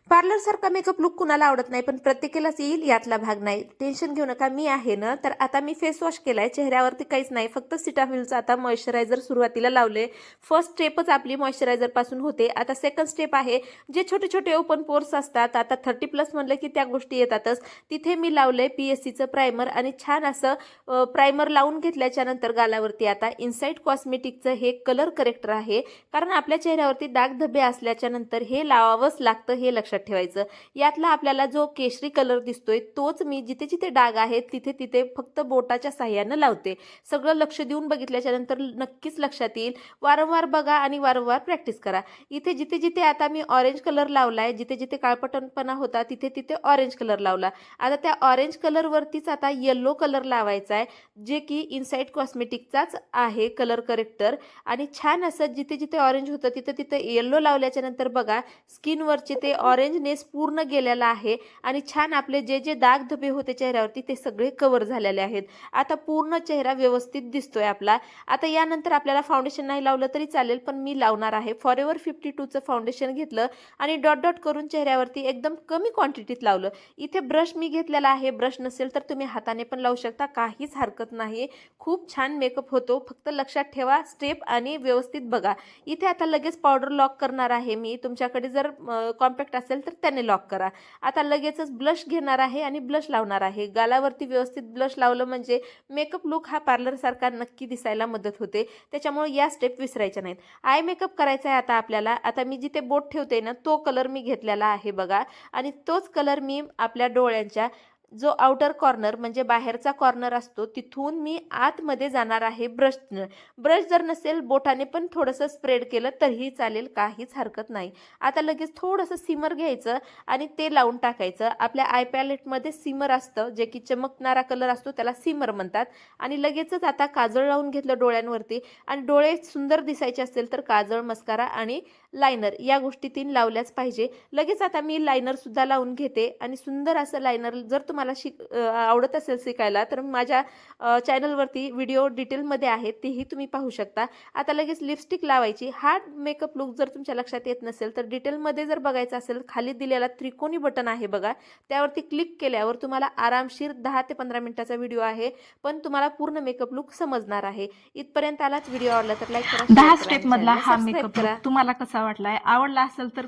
Parlour सारखा makeup look कुणाला आवडत नाही, पण प्रत्येकालाच येईल यातला भाग नाही. टेन्शन घेऊ नका, मी आहे ना. तर आता मी फेस वॉश केलाय, चेहऱ्यावरती काहीच नाही, फक्त सिटाफिलचा आता मॉइश्चरायझर सुरुवातीला लावले. फर्स्ट स्टेपच आपली मॉइश्चरायझर पासून होते. आता सेकंड स्टेप आहे, जे छोटे छोटे ओपन पोर्स असतात, आता 30+ म्हणलं की त्या गोष्टी येतातच. तिथे मी लावले PSCचं प्रायमर आणि छान असं प्रायमर लावून घेतल्याच्या नंतर गालावरती आता इनसाइट कॉस्मेटिकचं हे कलर करेक्टर आहे. कारण आपल्या चेहऱ्यावरती डाग धब्बे असल्याच्या नंतर हे लावावंच लागतं, हे लक्षात ठेवायचं. यातला आपल्याला जो केशरी कलर दिसतोय तोच मी जिथे जिथे डाग आहेत तिथे तिथे फक्त बोटाच्या साह्यानं लावते. सगळं लक्ष देऊन बघितल्याच्या नंतर नक्कीच लक्षात येईल. वारंवार बघा आणि वारंवार प्रॅक्टिस करा. इथे जिथे जिथे आता मी ऑरेंज कलर लावलाय, जिथे जिथे काळपटपणा होता तिथे तिथे ऑरेंज कलर लावला. आता त्या ऑरेंज कलरवरतीच आता येलो कलर लावायचा आहे, जे की इनसाइट कॉस्मेटिकचाच आहे कलर करेक्टर. आणि छान असं जिथे जिथे ऑरेंज होतं तिथे तिथे येलो लावल्याच्या नंतर बघा स्किनवरचे ते ऑरेंजनेस पूर्ण गेलेला आहे आणि छान आपले जे जे दाग धब्बे होते चेहऱ्यावरती ते सगळे कव्हर झालेले आहेत. आता पूर्ण चेहरा व्यवस्थित दिसतोय आपला. आता यानंतर आपल्याला फाउंडेशन नाही लावलं तरी चालेल, पण मी लावणार आहे. फॉरएव्हर 52चं फाउंडेशन घेतलं आणि डॉट डॉट करून चेहऱ्यावरती एकदम कमी क्वांटिटीत लावलं. इथे ब्रश मी घेतलेला आहे, ब्रश नसेल तर तुम्ही हाताने पण लावू शकता, काहीच हरकत नाही. खूप छान मेकअप होतो, फक्त लक्षात ठेवा स्टेप आणि व्यवस्थित बघा. इथे आता लगेच पावडर लॉक करणार आहे मी. तुमच्याकडे जर कॉम्पॅक्ट असेल तर त्याने लॉक करा. आता लगेचच ब्लश घेणार आहे आणि ब्लश लावणार आहे. गालावरती व्यवस्थित ब्लश लावलं म्हणजे मेकअप लुक हा पार्लर सारखा नक्की दिसायला मदत होते. त्याच्यामुळे या स्टेप विसरायच्या नाहीत. आय मेकअप करायचा आहे आता आपल्याला. आता मी जिथे बोट ठेवते ना तो कलर मी घेतलेला आहे बघा, आणि तोच कलर मी आपल्या डोळ्यांच्या जो आउटर कॉर्नर म्हणजे बाहेरचा कॉर्नर असतो तिथून मी आतमध्ये जाणार आहे ब्रशनं. ब्रश जर नसेल बोटाने पण थोडंसं स्प्रेड केलं तरीही चालेल, काहीच हरकत नाही. आता लगेच थोडंसं सिमर घ्यायचं आणि ते लावून टाकायचं. आपल्या आय पॅलेटमध्ये सिमर असतं, जे की चमकणारा कलर असतो त्याला सिमर म्हणतात. आणि लगेचच आता काजळ लावून घेतलं डोळ्यांवरती. आणि डोळे सुंदर दिसायचे असेल तर काजळ, मस्कारा आणि लायनर या गोष्टी 3 लावल्याच पाहिजे. लगेच आता मी लायनर सुद्धा लावून घेते आणि सुंदर असं लायनर जर तुम्हाला आवडत असेल शिकायला तर माझ्या चॅनलवरती व्हिडिओ डिटेलमध्ये आहेत, तेही तुम्ही पाहू शकता. आता लगेच लिपस्टिक लावायची. हा मेकअप लुक जर तुमच्या लक्षात येत नसेल तर डिटेलमध्ये जर बघायचं असेल खाली दिलेला त्रिकोणी बटन आहे बघा, त्यावरती क्लिक केल्यावर तुम्हाला आरामशीर 10 ते 15 मिनिटाचा व्हिडिओ आहे, पण तुम्हाला पूर्ण मेकअप लुक समजणार आहे. इथपर्यंत आलाच व्हिडिओ आवडला तर लाईक करा, 10 शेअर करा स्टेप आणि मधला चॅनलला हा सबस्क्राईब मेकअप करा. लुक तुम्हाला कसा वाटलाय? आवडला असेल तर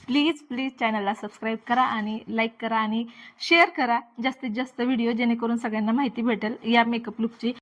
प्लीज प्लीज चॅनलला सबस्क्राईब करा आणि लाईक करा आणि शेअर करा जास्तीत जास्त व्हिडिओ, जेणेकरून सगळ्यांना माहिती भेटेल या मेकअप लुकची.